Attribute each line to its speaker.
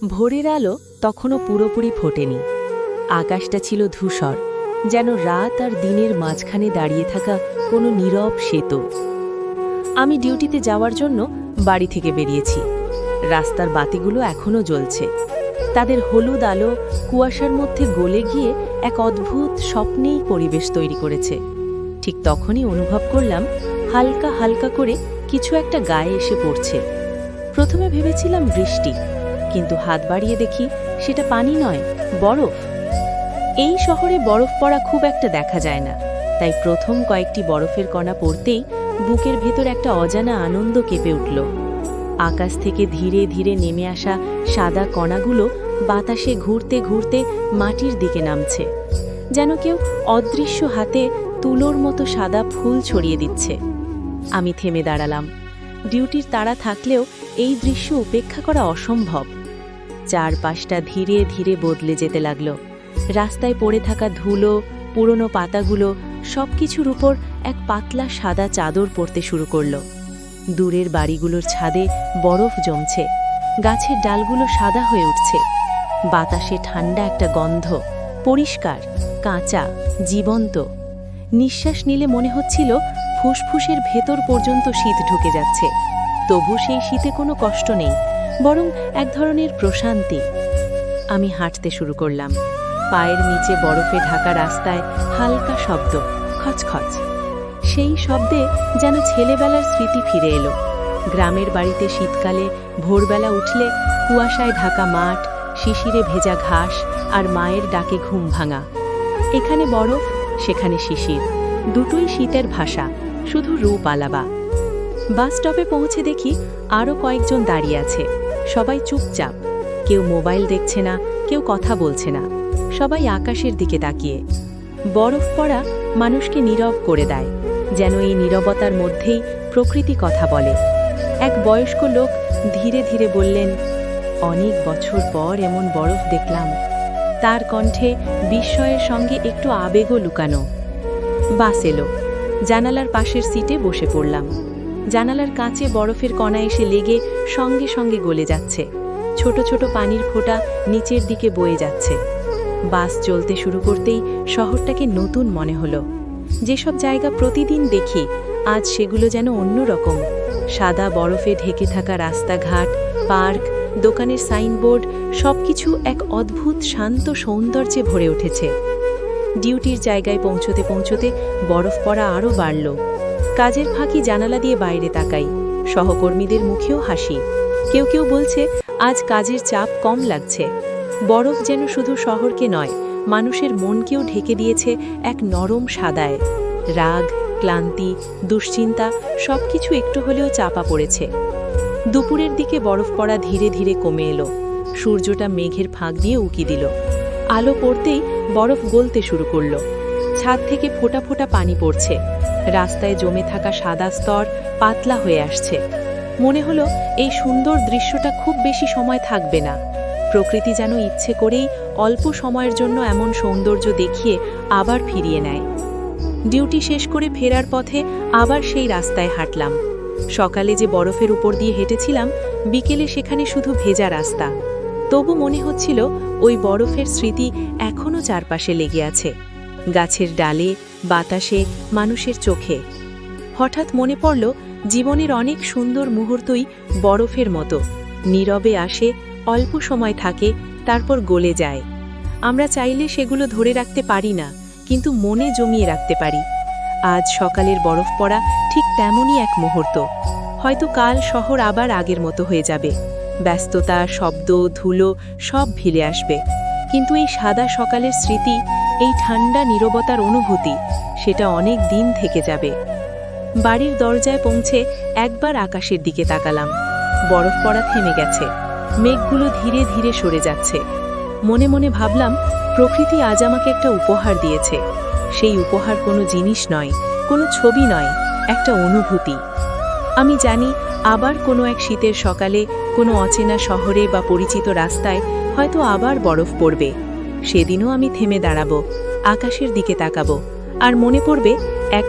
Speaker 1: ভোরের আলো তখনও পুরোপুরি ফোটেনি। আকাশটা ছিল ধূসর, যেন রাত আর দিনের মাঝখানে দাঁড়িয়ে থাকা কোনো নীরব সেতু। আমি ডিউটিতে যাওয়ার জন্য বাড়ি থেকে বেরিয়েছি। রাস্তার বাতিগুলো এখনও জ্বলছে। তাদের হলুদ আলো কুয়াশার মধ্যে গলে গিয়ে এক অদ্ভুত স্বপ্নেই পরিবেশ তৈরি করেছে। ঠিক তখনই অনুভব করলাম হালকা হালকা করে কিছু একটা গায়ে এসে পড়ছে। প্রথমে ভেবেছিলাম বৃষ্টি, কিন্তু হাত বাড়িয়ে দেখি সেটা পানি নয়, বরফ। এই শহরে বরফ পড়া খুব একটা দেখা যায় না, তাই প্রথম কয়েকটি বরফের কণা পড়তেই বুকের ভেতর একটা অজানা আনন্দ কেঁপে উঠল। আকাশ থেকে ধীরে ধীরে নেমে আসা সাদা কণাগুলো বাতাসে ঘুরতে ঘুরতে মাটির দিকে নামছে, যেন কেউ অদৃশ্য হাতে তুলোর মতো সাদা ফুল ছড়িয়ে দিচ্ছে। আমি থেমে দাঁড়ালাম। ডিউটির তাড়া থাকলেও এই দৃশ্য উপেক্ষা করা অসম্ভব। চারপাশটা ধীরে ধীরে বদলে যেতে লাগলো। রাস্তায় পড়ে থাকা ধুলো, পুরনো পাতাগুলো সবকিছুর উপর এক পাতলা সাদা চাদর পড়তে শুরু করলো। দূরের বাড়িগুলোর ছাদে বরফ জমছে, গাছের ডালগুলো সাদা হয়ে উঠছে। বাতাসে ঠান্ডা একটা গন্ধ, পরিষ্কার, কাঁচা, জীবন্ত। নিঃশ্বাস নিলে মনে হচ্ছিল ফুসফুসের ভেতর পর্যন্ত শীত ঢুকে যাচ্ছে। তবু সেই শীতে কোনো কষ্ট নেই, বরং এক ধরনের প্রশান্তি। আমি হাঁটতে শুরু করলাম। পায়ের নিচে বরফে ঢাকা রাস্তায় হালকা শব্দ, খচখচ। সেই শব্দে যেন ছেলেবেলার স্মৃতি ফিরে এলো। গ্রামের বাড়িতে শীতকালে ভোরবেলা উঠলে কুয়াশায় ঢাকা মাঠ, শিশিরে ভেজা ঘাস আর মায়ের ডাকে ঘুম ভাঙা। এখানে বরফ, সেখানে শিশির, দুটোই শীতের ভাষা, শুধু রূপ আলাদা। বাস স্টপে পৌঁছে দেখি আরও কয়েকজন দাঁড়িয়ে আছে। সবাই চুপচাপ, কেউ মোবাইল দেখছে না, কেউ কথা বলছে না। সবাই আকাশের দিকে তাকিয়ে। বরফ পড়া মানুষকে নীরব করে দেয়, যেন এই নীরবতার মধ্যেই প্রকৃতি কথা বলে। এক বয়স্ক লোক ধীরে ধীরে বললেন, অনেক বছর পর এমন বরফ দেখলাম। তার কণ্ঠে বিস্ময়ের সঙ্গে একটু আবেগও লুকানো। বাস এলো। জানালার পাশের সিটে বসে পড়লাম। জানালার কাঁচে বরফের কণা এসে লেগে সঙ্গে সঙ্গে গলে যাচ্ছে। ছোট ছোট পানির ফোঁটা নিচের দিকে বয়ে যাচ্ছে। বাস চলতে শুরু করতেই শহরটাকে নতুন মনে হলো। যেসব জায়গা প্রতিদিন দেখি, আজ সেগুলো যেন অন্যরকম। সাদা বরফে ঢেকে থাকা রাস্তাঘাট, পার্ক, দোকানের সাইনবোর্ড সবকিছু এক অদ্ভুত শান্ত সৌন্দর্যে ভরে উঠেছে। ডিউটির জায়গায় পৌঁছতে পৌঁছতে বরফ পড়া আরও বাড়ল। কাজের ফাঁকি জানালা দিয়ে বাইরে তাকাই। সহকর্মীদের মুখেও হাসি। কেউ কেউ বলছে আজ কাজের চাপ কম লাগছে। বরফ যেন শুধু শহরকে নয়, মানুষের মনকেও ঢেকে দিয়েছে এক নরম সাদায়। রাগ, ক্লান্তি, দুশ্চিন্তা সবকিছু একটু হলেও চাপা পড়েছে। দুপুরের দিকে বরফ পড়া ধীরে ধীরে কমে এলো। সূর্যটা মেঘের ফাঁক দিয়ে উকি দিল। আলো পড়তেই বরফ গলতে শুরু করল। ছাদ থেকে ফোঁটা ফোঁটা পানি পড়ছে। রাস্তায় জমে থাকা সাদা স্তর পাতলা হয়ে আসছে। মনে হলো এই সুন্দর দৃশ্যটা খুব বেশি সময় থাকবে না। প্রকৃতি যেন ইচ্ছে করেই অল্প সময়ের জন্য এমন সৌন্দর্য দেখিয়ে আবার ফিরিয়ে নেয়। ডিউটি শেষ করে ফেরার পথে আবার সেই রাস্তায় হাঁটলাম। সকালে যে বরফের উপর দিয়ে হেঁটেছিলাম, বিকেলে সেখানে শুধু ভেজা রাস্তা। তবু মনে হচ্ছিল ওই বরফের স্মৃতি এখনও চারপাশে লেগে আছে, গাছের ডালে, বাতাসে, মানুষের চোখে। হঠাৎ মনে পড়ল জীবনের অনেক সুন্দর মুহূর্তই বরফের মতো, নীরবে আসে, অল্প সময় থাকে, তারপর গলে যায়। আমরা চাইলে সেগুলো ধরে রাখতে পারি না, কিন্তু মনে জমিয়ে রাখতে পারি। আজ সকালের বরফ পড়া ঠিক তেমনই এক মুহূর্ত। হয়তো কাল শহর আবার আগের মতো হয়ে যাবে। ব্যস্ততা, শব্দ, ধুলো সব ভিলে আসবে, কিন্তু এই সাদা সকালের স্মৃতি, এই ঠান্ডা নীরবতার অনুভূতি, সেটা অনেক দিন থেকে যাবে। বাড়ির দরজায় পৌঁছে একবার আকাশের দিকে তাকালাম। বরফ পড়া থেমে গেছে। মেঘগুলো ধীরে ধীরে সরে যাচ্ছে। মনে মনে ভাবলাম, প্রকৃতি আজ আমাকে একটা উপহার দিয়েছে। সেই উপহার কোনো জিনিস নয়, কোনো ছবি নয়, একটা অনুভূতি। আমি জানি আবার কোনো এক শীতের সকালে কোনো অচেনা শহরে বা পরিচিত রাস্তায় হয়তো আবার বরফ পড়বে। সেদিনও আমি থেমে দাঁড়াবো, আকাশের দিকে তাকাবো, আর মনে পড়বে এক